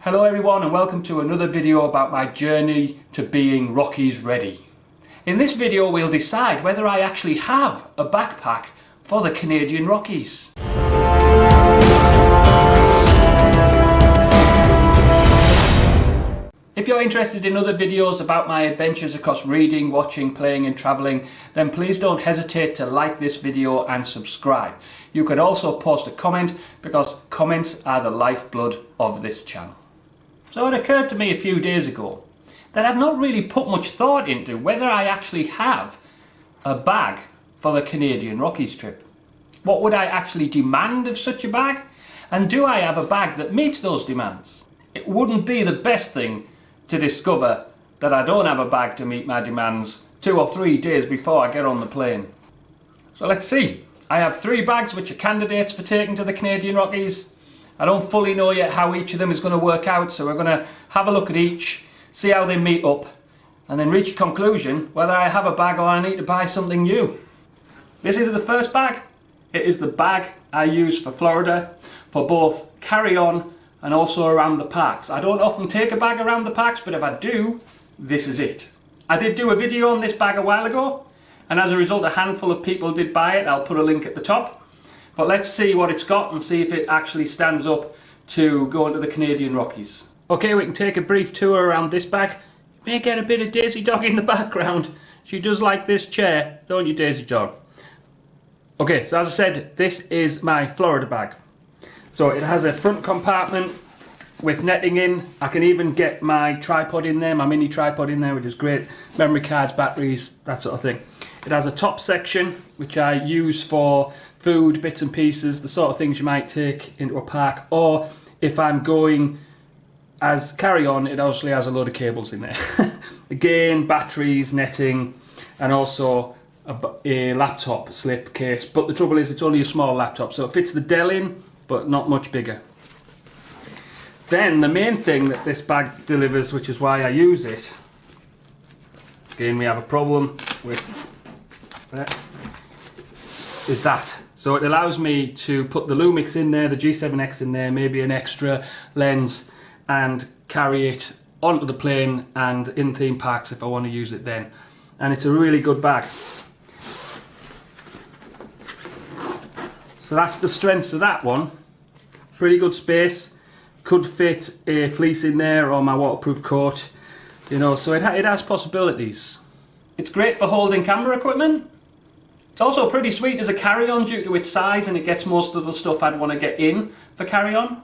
Hello everyone and welcome to another video about my journey to being Rockies ready. In this video we'll decide whether I actually have a backpack for the Canadian Rockies. If you're interested in other videos about my adventures across reading, watching, playing and travelling, then please don't hesitate to like this video and subscribe. You could also post a comment because comments are the lifeblood of this channel. So it occurred to me a few days ago that I've not really put much thought into whether I actually have a bag for the Canadian Rockies trip. What would I actually demand of such a bag? And do I have a bag that meets those demands? It wouldn't be the best thing to discover that I don't have a bag to meet my demands 2 or 3 days before I get on the plane. So let's see. I have 3 bags which are candidates for taking to the Canadian Rockies. I don't fully know yet how each of them is going to work out, so we're going to have a look at each, see how they meet up, and then reach a conclusion whether I have a bag or I need to buy something new. This is the first bag. It is the bag I use for Florida, for both carry-on and also around the parks. I don't often take a bag around the parks, but if I do, this is it. I did do a video on this bag a while ago, and as a result a handful of people did buy it. I'll put a link at the top. But let's see what it's got and see if it actually stands up to going to the Canadian Rockies. Okay, we can take a brief tour around this bag. You may get a bit of Daisy Dog in the background. She does like this chair, don't you, Daisy Dog? Okay, so as I said, this is my Florida bag. So it has a front compartment with netting in. I can even get my tripod in there, my mini tripod in there, which is great. Memory cards, batteries, that sort of thing. It has a top section which I use for food, bits and pieces, the sort of things you might take into a park, or if I'm going as carry-on, it obviously has a load of cables in there. Again, batteries, netting, and also a laptop slip case, but the trouble is it's only a small laptop, so it fits the Dell in, but not much bigger. Then the main thing that this bag delivers, which is why I use it, again we have a problem with that, is that. So it allows me to put the Lumix in there, the G7X in there, maybe an extra lens, and carry it onto the plane and in theme parks if I want to use it then. And it's a really good bag. So that's the strengths of that one. Pretty good space. Could fit a fleece in there or my waterproof coat. You know, so it has possibilities. It's great for holding camera equipment. It's also pretty sweet as a carry-on due to its size, and it gets most of the stuff I'd want to get in for carry-on.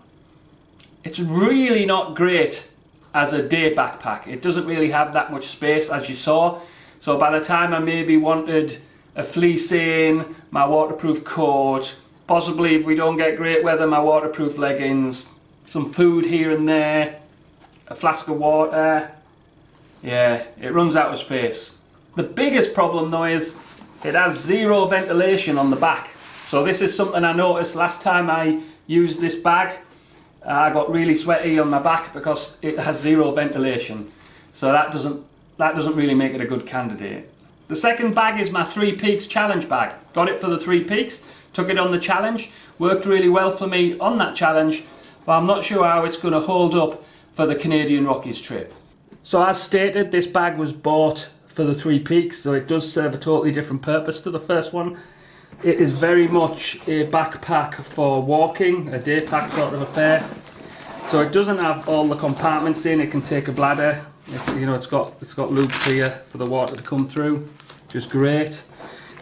It's really not great as a day backpack. It doesn't really have that much space, as you saw. So by the time I maybe wanted a fleece in, my waterproof coat, possibly if we don't get great weather, my waterproof leggings, some food here and there, a flask of water, yeah, it runs out of space. The biggest problem though is it has zero ventilation on the back. So this is something I noticed last time I used this bag. I got really sweaty on my back because it has zero ventilation. So that doesn't really make it a good candidate. The second bag is my 3 Peaks challenge bag. Got it for the 3 Peaks, took it on the challenge, worked really well for me on that challenge, but I'm not sure how it's going to hold up for the Canadian Rockies trip. So as stated, this bag was bought for the 3 Peaks, so it does serve a totally different purpose to the first one. It is very much a backpack for walking, a day pack sort of affair. So it doesn't have all the compartments in. It can take a bladder. It's got loops here for the water to come through, which is great.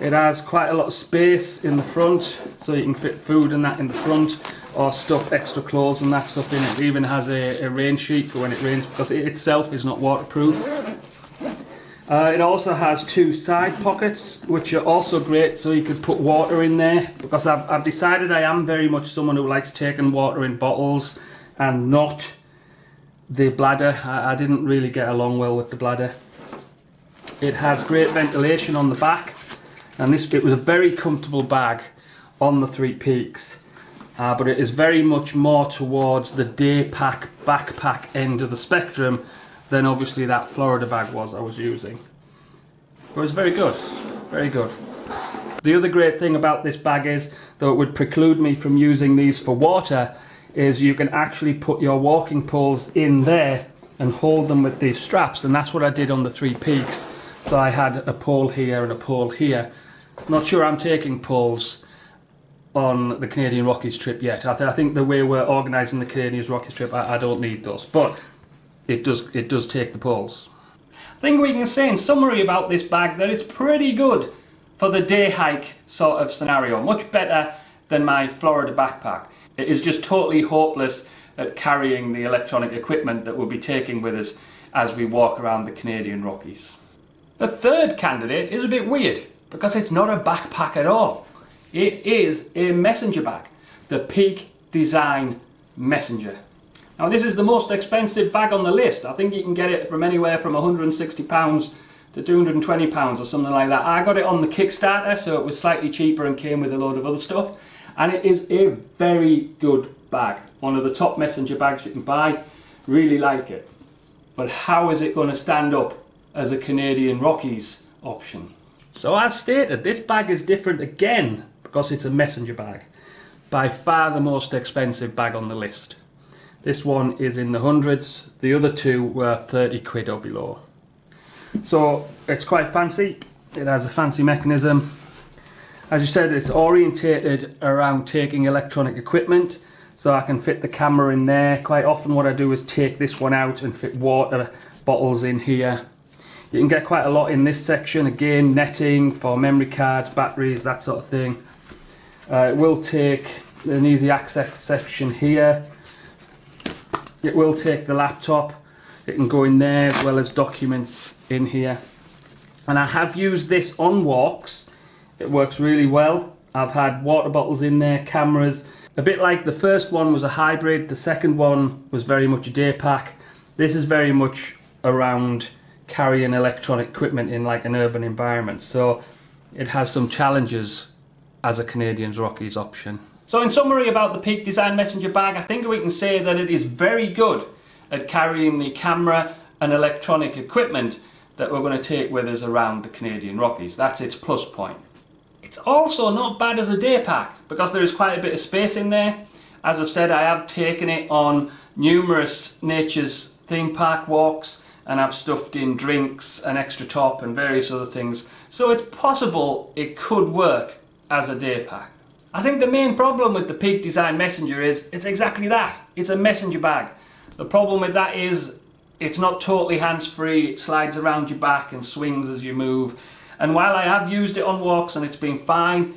It has quite a lot of space in the front, so you can fit food and that in the front, or stuff extra clothes and that stuff in it. It even has a rain sheet for when it rains because it itself is not waterproof. It also has 2 side pockets, which are also great, so you could put water in there, because I've decided I am very much someone who likes taking water in bottles and not the bladder. I didn't really get along well with the bladder. It has great ventilation on the back, and it was a very comfortable bag on the 3 Peaks, but it is very much more towards the day pack backpack end of the spectrum than obviously that Florida bag was I was using. But it's very good, very good. The other great thing about this bag is, though it would preclude me from using these for water, is you can actually put your walking poles in there and hold them with these straps, and that's what I did on the 3 peaks. So I had a pole here and a pole here. Not sure I'm taking poles on the Canadian Rockies trip yet. I think the way we're organising the Canadian Rockies trip, I don't need those, but it does take the poles. I think we can say in summary about this bag that it's pretty good for the day hike sort of scenario. Much better than my Florida backpack. It is just totally hopeless at carrying the electronic equipment that we'll be taking with us as we walk around the Canadian Rockies. The third candidate is a bit weird because it's not a backpack at all. It is a messenger bag, the Peak Design Messenger. Now this is the most expensive bag on the list. I think you can get it from anywhere from £160 to £220 or something like that. I got it on the Kickstarter, so it was slightly cheaper and came with a load of other stuff. And it is a very good bag. One of the top messenger bags you can buy. Really like it. But how is it going to stand up as a Canadian Rockies option? So as stated, this bag is different again because it's a messenger bag. By far the most expensive bag on the list. This one is in the hundreds, the other two were 30 quid or below. So it's quite fancy, it has a fancy mechanism. As you said, it's orientated around taking electronic equipment, so I can fit the camera in there. Quite often what I do is take this one out and fit water bottles in here. You can get quite a lot in this section, again netting for memory cards, batteries, that sort of thing. It will take an easy access section here. It will take the laptop, it can go in there as well as documents in here. And I have used this on walks, it works really well. I've had water bottles in there, cameras, a bit like the first one was a hybrid, the second one was very much a day pack. This is very much around carrying electronic equipment in like an urban environment, so it has some challenges as a Canadian Rockies option. So in summary about the Peak Design Messenger bag, I think we can say that it is very good at carrying the camera and electronic equipment that we're going to take with us around the Canadian Rockies. That's its plus point. It's also not bad as a day pack because there is quite a bit of space in there. As I've said, I have taken it on numerous nature's theme park walks, and I've stuffed in drinks, an extra top and various other things. So it's possible it could work as a day pack. I think the main problem with the Peak Design Messenger is it's exactly that. It's a messenger bag. The problem with that is it's not totally hands-free. It slides around your back and swings as you move. And while I have used it on walks and it's been fine,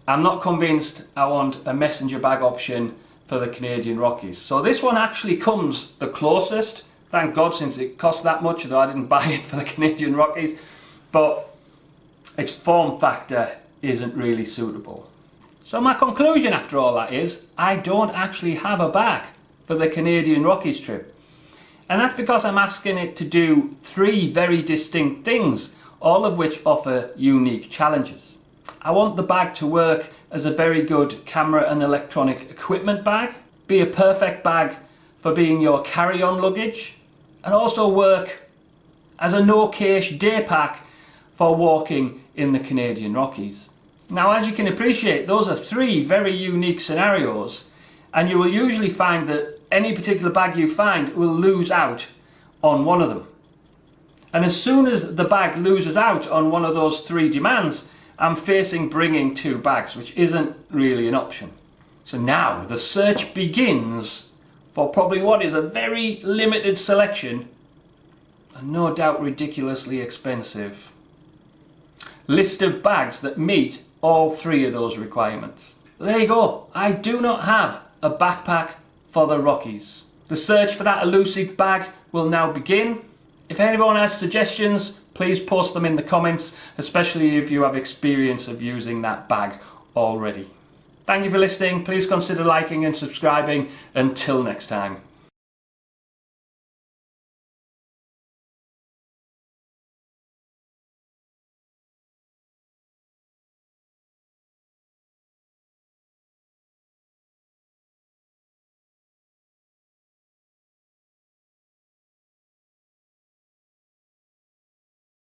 I'm not convinced I want a messenger bag option for the Canadian Rockies. So this one actually comes the closest. Thank God, since it cost that much, though I didn't buy it for the Canadian Rockies. But its form factor isn't really suitable. So my conclusion after all that is, I don't actually have a bag for the Canadian Rockies trip. And that's because I'm asking it to do 3 very distinct things, all of which offer unique challenges. I want the bag to work as a very good camera and electronic equipment bag, be a perfect bag for being your carry-on luggage, and also work as a no-cache day pack for walking in the Canadian Rockies. Now, as you can appreciate, those are 3 very unique scenarios, and you will usually find that any particular bag you find will lose out on one of them. And as soon as the bag loses out on one of those 3 demands, I'm facing bringing 2 bags, which isn't really an option. So now the search begins for probably what is a very limited selection, and no doubt ridiculously expensive, list of bags that meet all 3 of those requirements. There you go. I do not have a backpack for the Rockies. The search for that elusive bag will now begin. If anyone has suggestions, please post them in the comments, especially if you have experience of using that bag already. Thank you for listening. Please consider liking and subscribing. Until next time.